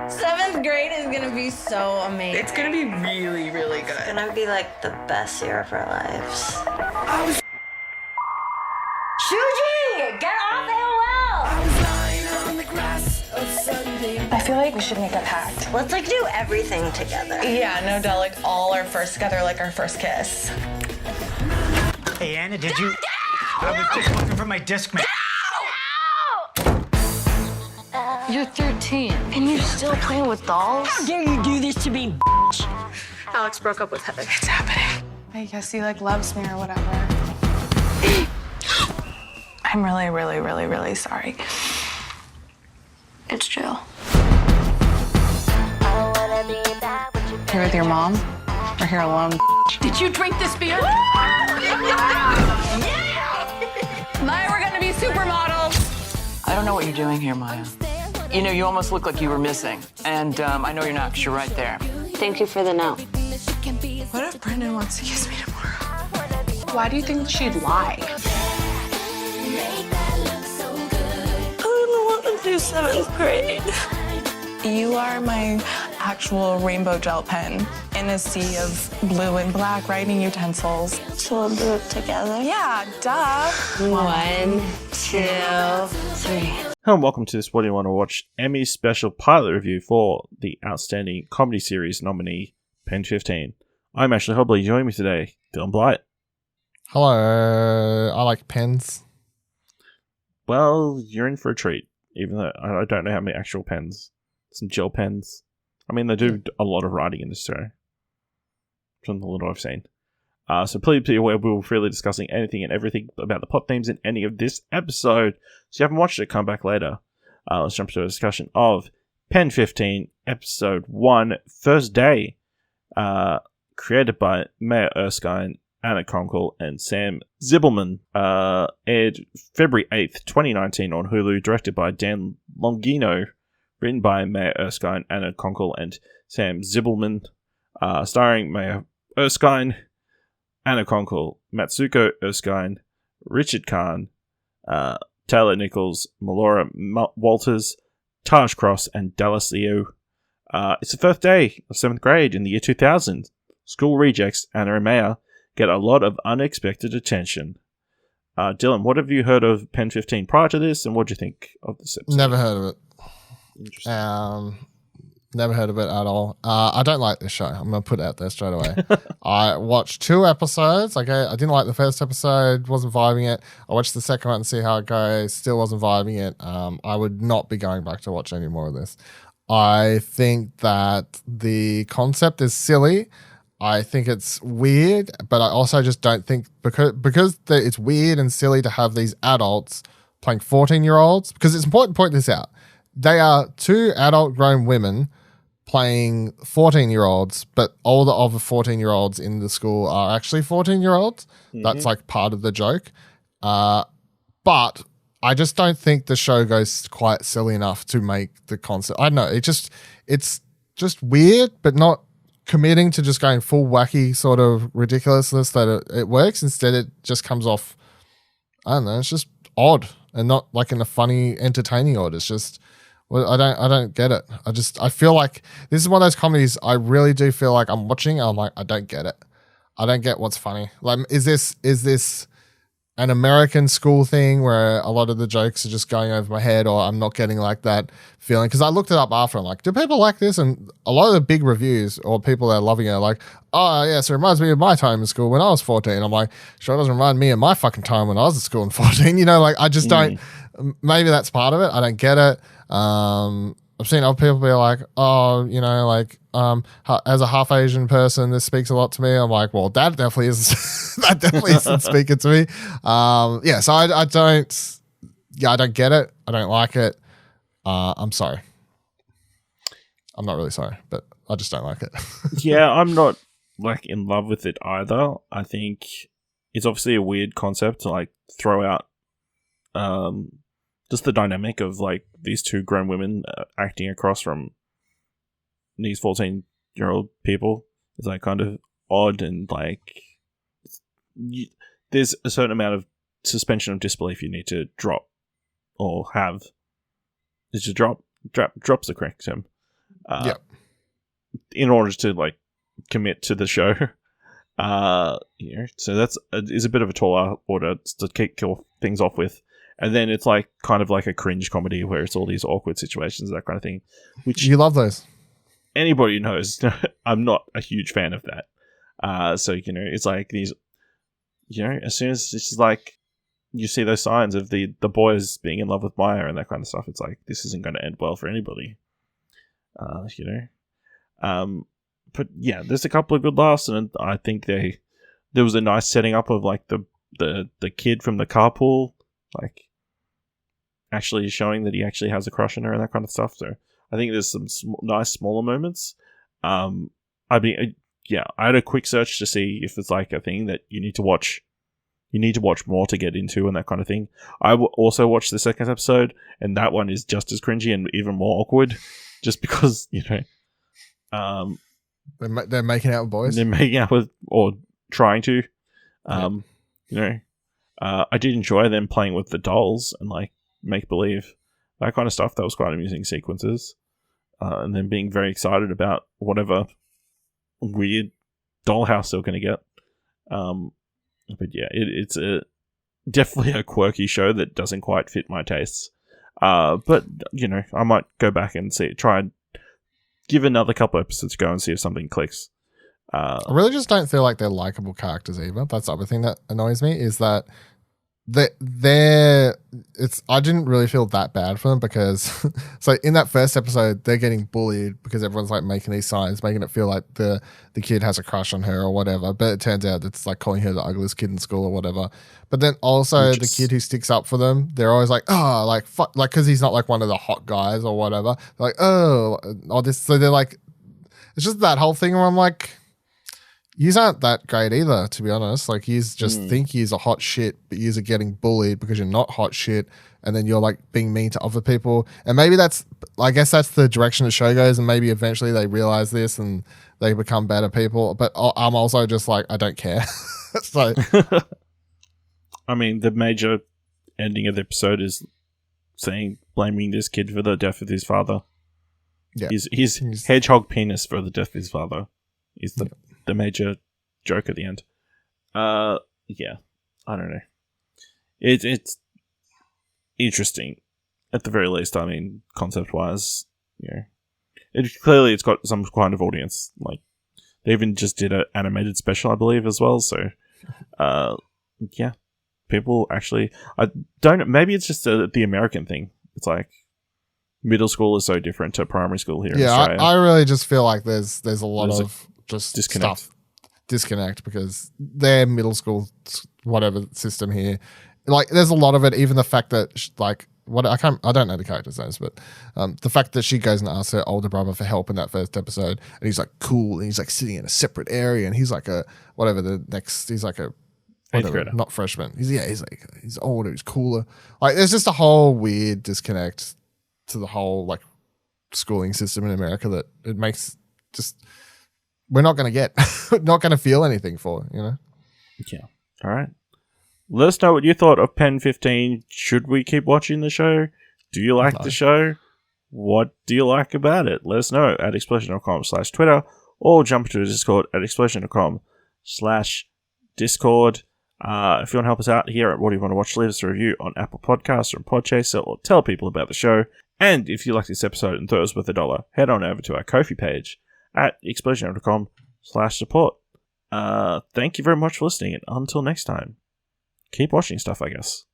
Seventh grade is gonna be so amazing. It's gonna be really, really good. It's gonna be like the best year of our lives. Shuji, get off AOL! I feel like we should make a pact. Let's like do everything together. Yeah, no doubt, like all our first together, like our first kiss. Hey, Anna, did you... I was just looking for my Discman. You're 13, and you're still playing with dolls? How dare you do this to me, Alex broke up with Heather. It's happening. I guess he like loves me or whatever. I'm really, really, really, really sorry. It's Jill. Here with your mom? Or here alone? Did you drink this beer? Maya, we're gonna be supermodels. I don't know what you're doing here, Maya. You know, you almost look like you were missing. And I know you're not, because you're right there. Thank you for the note. What if Brendan wants to kiss me tomorrow? Why do you think she'd lie? I don't want to do 7th grade. You are my actual rainbow gel pen in a sea of blue and black writing utensils. So we'll do it together? Yeah, duh. 1, 2, 3. Hello and welcome to this What Do You Want to Watch Emmys special pilot review for the Outstanding Comedy Series nominee, PEN15. I'm Ashley Hobley. Joining me today, Dylan Blight. Hello, I like pens. Well, you're in for a treat, even though I don't know how many actual pens. Some gel pens. I mean, they do a lot of writing in this show, from the little I've seen. So please be aware we'll be freely discussing anything and everything about the plot themes in any of this episode. So if you haven't watched it, come back later. Let's jump to a discussion of PEN15, Episode 1, First Day, created by Mayor Erskine, Anna Konkle, and Sam Zvibleman. Aired February 8th, 2019 on Hulu, directed by Dan Longino, written by Mayor Erskine, Anna Konkle, and Sam Zvibleman, starring Mayor Erskine, Anna Konkle, Mutsuko, Erskine, Richard Karn, Taylor Nichols, Melora Walters, Taj Cross, and Dallas Liu. It's the first day of 7th grade in the year 2000. School rejects Anna and Maya get a lot of unexpected attention. Dylan, what have you heard of PEN15 prior to this, and what do you think of this episode? Never heard of it. Interesting. Never heard of it at all. I don't like this show. I'm going to put it out there straight away. I watched 2 episodes. Okay, I didn't like the first episode, wasn't vibing it. I watched the second one to see how it goes, still wasn't vibing it. I would not be going back to watch any more of this. I think that the concept is silly. I think it's weird, but I also just don't think, because it's weird and silly to have these adults playing 14-year-olds, because it's important to point this out. They are 2 adult grown women playing 14-year-olds, but all the other 14-year-olds in the school are actually 14-year-olds. Mm-hmm. That's like part of the joke. But I just don't think the show goes quite silly enough to make the concept. I don't know. It's just weird, but not committing to just going full wacky sort of ridiculousness that it works. Instead, it just comes off, I don't know, it's just odd and not like in a funny, entertaining odd. It's just, well, I don't get it. I feel like this is one of those comedies I really do feel like I'm watching. I'm like, I don't get it. I don't get what's funny. Like, is this an American school thing where a lot of the jokes are just going over my head, or I'm not getting like that feeling? Because I looked it up after. I'm like, do people like this? And a lot of the big reviews or people that are loving it are like, oh, yeah, so it reminds me of my time in school when I was 14. I'm like, sure, it doesn't remind me of my fucking time when I was at school in 14. You know, like I just don't. Maybe that's part of it. I don't get it. I've seen other people be like, oh, you know, like as a half Asian person, this speaks a lot to me. I'm like, well, that definitely is that definitely isn't speaking to me. Yeah, so I don't get it. I don't like it. I'm sorry. I'm not really sorry, but I just don't like it. Yeah, I'm not like in love with it either. I think it's obviously a weird concept to like throw out. Just the dynamic of like these 2 grown women acting across from these 14-year-old people is like kind of odd, and like there's a certain amount of suspension of disbelief you need to drop or have is to drops the curriculum. Yep. In order to like commit to the show. So that's is a bit of a taller order to kill things off with. And then it's like kind of like a cringe comedy where it's all these awkward situations, that kind of thing. Which You love those. Anybody knows I'm not a huge fan of that. So, it's like these, as soon as it's like you see those signs of the boys being in love with Maya and that kind of stuff, it's like, this isn't going to end well for anybody. But yeah, there's a couple of good laughs, and I think there was a nice setting up of like the kid from the carpool, like actually showing that he actually has a crush on her and that kind of stuff. So I think there's some nice smaller moments. I had a quick search to see if it's like a thing that you need to watch. You need to watch more to get into and that kind of thing. I also watched the second episode, and that one is just as cringy and even more awkward, just because They're making out with boys. they're making out with or trying to. I did enjoy them playing with the dolls and like make believe, that kind of stuff. That was quite amusing sequences, and then being very excited about whatever weird dollhouse they're going to get. But yeah, it's definitely a quirky show that doesn't quite fit my tastes. But I might go back and try and give another couple episodes a go and see if something clicks. I really just don't feel like they're likable characters either. That's the other thing that annoys me, is that I didn't really feel that bad for them, because so in that first episode they're getting bullied because everyone's like making these signs, making it feel like the kid has a crush on her or whatever, but it turns out it's like calling her the ugliest kid in school or whatever. But then also the kid who sticks up for them, they're always like, oh, like fuck, like because he's not like one of the hot guys or whatever, they're like, oh, all this. So they're like, it's just that whole thing where I'm like, yous aren't that great either, to be honest. Like, yous just think yous are hot shit, but yous are getting bullied because you're not hot shit, and then you're like being mean to other people. And maybe I guess that's the direction the show goes, and maybe eventually they realize this and they become better people. But I'm also just like, I don't care. So, I mean, the major ending of the episode is blaming this kid for the death of his father. yeah, His hedgehog penis for the death of his father is the major joke at the end. Yeah, I don't know. It's interesting, at the very least. I mean, concept-wise, it's got some kind of audience. Like, they even just did an animated special, I believe, as well. So, yeah, people actually. I don't. Maybe it's just the American thing. It's like middle school is so different to primary school here in Australia. I really just feel like there's a lot of just disconnect because their middle school whatever system here, like there's a lot of it. Even the fact that I don't know the character's names, but the fact that she goes and asks her older brother for help in that first episode, and he's like cool, and he's like sitting in a separate area, and he's like he's like a whatever, not freshman. He's older, he's cooler. Like there's just a whole weird disconnect to the whole like schooling system in America that it makes just. We're not going to get, not going to feel anything for, Yeah. All right. Let us know what you thought of PEN15. Should we keep watching the show? Do you like the show? What do you like about it? Let us know at explosion.com/Twitter, or jump to the Discord at explosion.com/Discord. If you want to help us out here at What Do You Want to Watch, leave us a review on Apple Podcasts or on Podchaser, or tell people about the show. And if you like this episode and throw us with $1, head on over to our Ko-fi page at explosion.com/support. Thank you very much for listening, and until next time, keep watching stuff, I guess.